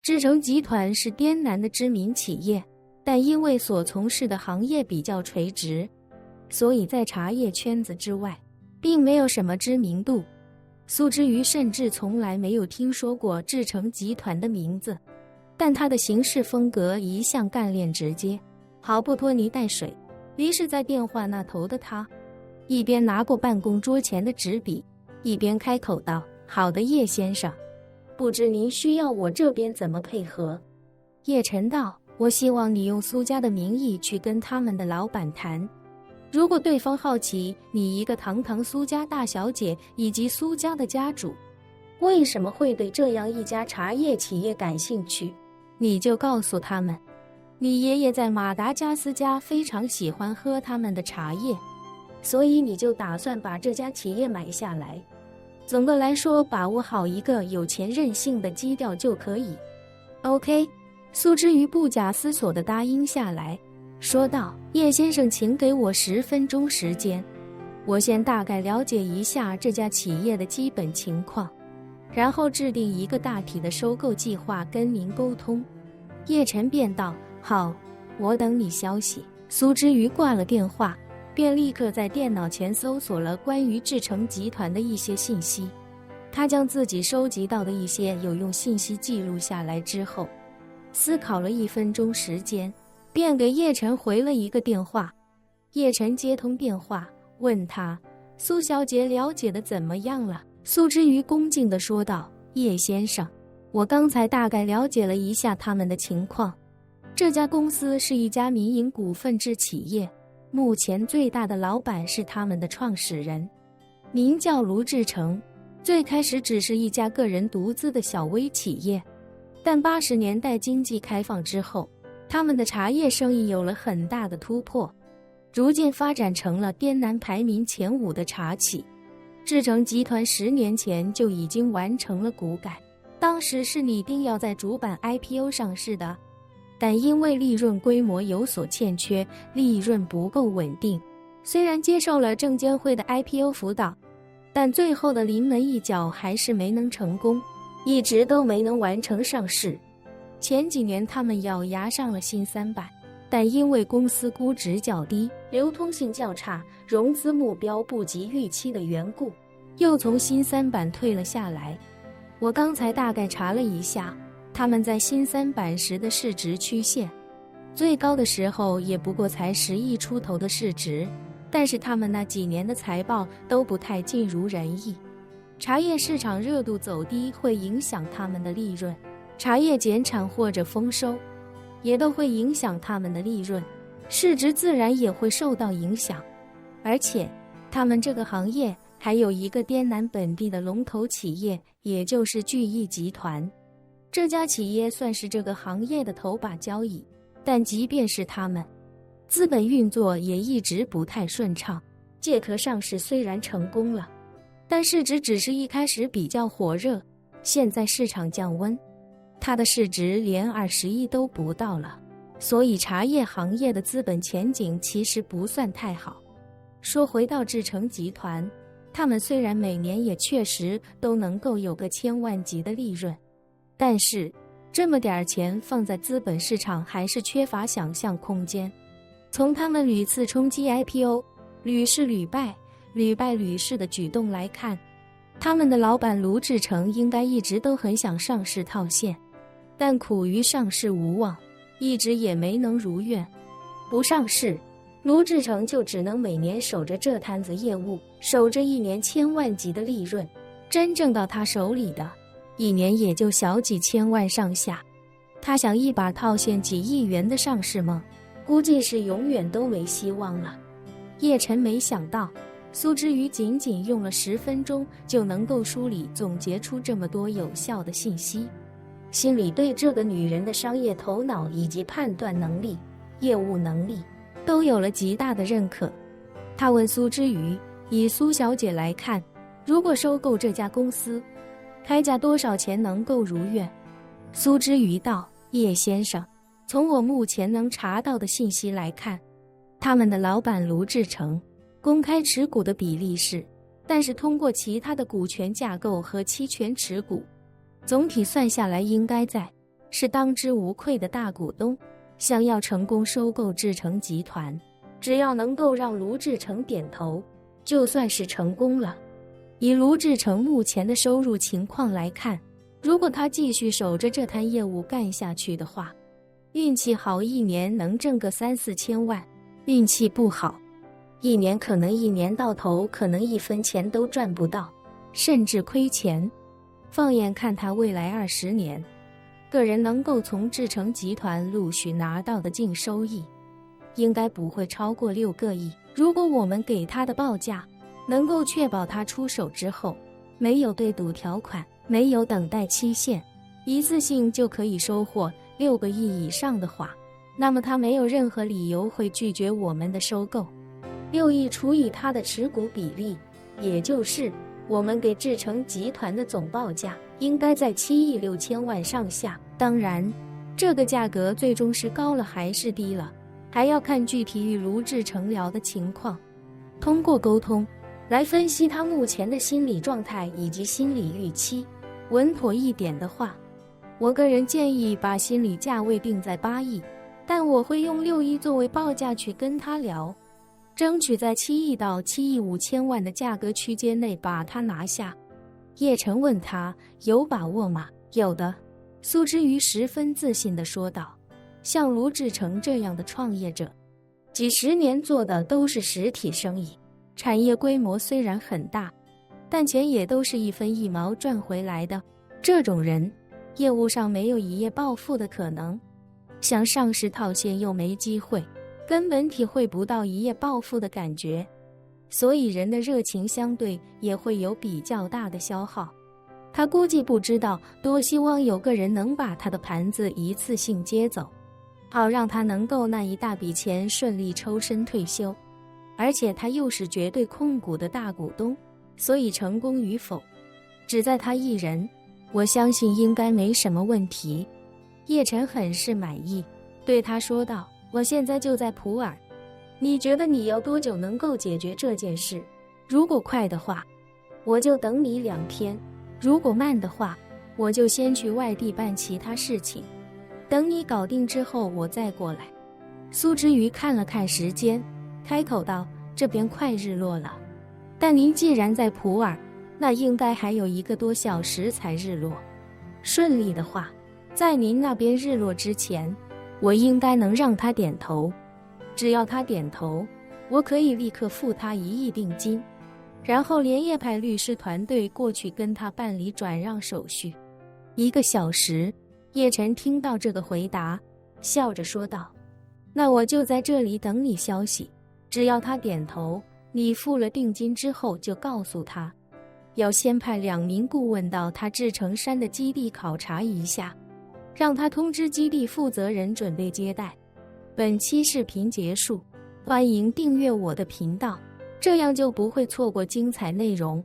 志诚集团是滇南的知名企业，但因为所从事的行业比较垂直，所以在茶叶圈子之外并没有什么知名度。苏之瑜甚至从来没有听说过志诚集团的名字，但他的行事风格一向干练直接，毫不拖泥带水。离是在电话那头的他，一边拿过办公桌前的纸笔，一边开口道：“好的，叶先生，不知您需要我这边怎么配合？”叶晨道：“我希望你用苏家的名义去跟他们的老板谈。如果对方好奇你一个堂堂苏家大小姐以及苏家的家主为什么会对这样一家茶叶企业感兴趣，你就告诉他们，你爷爷在马达加斯加非常喜欢喝他们的茶叶，所以你就打算把这家企业买下来。总的来说，把握好一个有钱任性的基调就可以。” OK， 苏之瑜不假思索地答应下来，说道：“叶先生，请给我10分钟时间，我先大概了解一下这家企业的基本情况，然后制定一个大体的收购计划跟您沟通。”叶晨便道：“好，我等你消息。”苏之瑜挂了电话，便立刻在电脑前搜索了关于志诚集团的一些信息。他将自己收集到的一些有用信息记录下来之后，思考了1分钟时间，便给叶晨回了一个电话。叶晨接通电话，问他：“苏小姐了解的怎么样了？”苏之瑜恭敬地说道：“叶先生，我刚才大概了解了一下他们的情况。这家公司是一家民营股份制企业，目前最大的老板是他们的创始人，名叫卢志诚。最开始只是一家个人独资的小微企业，但80年代经济开放之后，他们的茶叶生意有了很大的突破，逐渐发展成了滇南排名前5的茶企。志诚集团10年前就已经完成了股改，当时是拟定要在主板 IPO 上市的，但因为利润规模有所欠缺，利润不够稳定，虽然接受了证监会的 IPO 辅导，但最后的临门一脚还是没能成功，一直都没能完成上市。前几年他们咬牙上了新3板，但因为公司估值较低，流通性较差，融资目标不及预期的缘故，又从新3板退了下来。我刚才大概查了一下，他们在新3板时的市值曲线，最高的时候也不过才10亿出头的市值，但是他们那几年的财报都不太尽如人意。茶叶市场热度走低会影响他们的利润，茶叶减产或者丰收也都会影响他们的利润，市值自然也会受到影响。而且他们这个行业还有一个滇南本地的龙头企业，也就是聚益集团。这家企业算是这个行业的头把交椅，但即便是他们，资本运作也一直不太顺畅。借壳上市虽然成功了，但市值只是一开始比较火热，现在市场降温，它的市值连20亿都不到了，所以茶叶行业的资本前景其实不算太好。说回到志诚集团，他们虽然每年也确实都能够有个1000万级的利润，但是这么点钱放在资本市场还是缺乏想象空间。从他们屡次冲击 IPO， 屡试屡败屡试的举动来看，他们的老板卢志诚应该一直都很想上市套现，但苦于上市无望，一直也没能如愿。不上市，卢志诚就只能每年守着这摊子业务，守着1年1000万级的利润，真正到他手里的1年也就小几千万上下。他想一把套现几亿元的上市梦，估计是永远都没希望了。叶晨没想到苏之瑜仅仅用了10分钟就能够梳理总结出这么多有效的信息，心里对这个女人的商业头脑以及判断能力、业务能力都有了极大的认可。他问苏之瑜，以苏小姐来看，如果收购这家公司，开价多少钱能够如愿？苏之瑜道：叶先生，从我目前能查到的信息来看，他们的老板卢志诚公开持股的比例是，但是通过其他的股权架构和期权持股，总体算下来应该在是当之无愧的大股东，想要成功收购志诚集团，只要能够让卢志诚点头，就算是成功了。以卢志诚目前的收入情况来看，如果他继续守着这摊业务干下去的话，运气好一年能挣个3-4千万，运气不好，一年到头可能1分钱都赚不到，甚至亏钱。放眼看他未来20年，个人能够从志诚集团陆续拿到的净收益，应该不会超过6个亿。如果我们给他的报价能够确保他出手之后没有对赌条款，没有等待期限，一次性就可以收获6个亿以上的话，那么他没有任何理由会拒绝我们的收购。6亿除以他的持股比例，也就是我们给志诚集团的总报价应该在7亿6千万上下。当然，这个价格最终是高了还是低了，还要看具体与卢志诚聊的情况。通过沟通来分析他目前的心理状态以及心理预期，稳妥一点的话，我个人建议把心理价位定在8亿，但我会用6亿作为报价去跟他聊，争取在7亿到7亿5千万的价格区间内把它拿下。叶晨问他有把握吗？有的，苏之瑜十分自信地说道。像卢志诚这样的创业者，几10年做的都是实体生意，产业规模虽然很大，但钱也都是一分一毛赚回来的。这种人，业务上没有一夜暴富的可能，想上市套现又没机会，根本体会不到一夜暴富的感觉，所以人的热情相对也会有比较大的消耗。他估计不知道多希望有个人能把他的盘子一次性接走，好让他能够那一大笔钱顺利抽身退休。而且他又是绝对控股的大股东，所以成功与否只在他一人，我相信应该没什么问题。叶晨很是满意，对他说道，我现在就在普洱，你觉得你要多久能够解决这件事？如果快的话，我就等你2天，如果慢的话，我就先去外地办其他事情，等你搞定之后我再过来。苏之瑜看了看时间，开口道，这边快日落了，但您既然在普洱，那应该还有1个多小时才日落。顺利的话，在您那边日落之前，我应该能让他点头。只要他点头，我可以立刻付他1亿定金，然后连夜派律师团队过去跟他办理转让手续。1个小时，叶晨听到这个回答，笑着说道，那我就在这里等你消息，只要他点头，你付了定金之后就告诉他，要先派2名顾问到他志诚山的基地考察一下，让他通知基地负责人准备接待。本期视频结束，欢迎订阅我的频道，这样就不会错过精彩内容。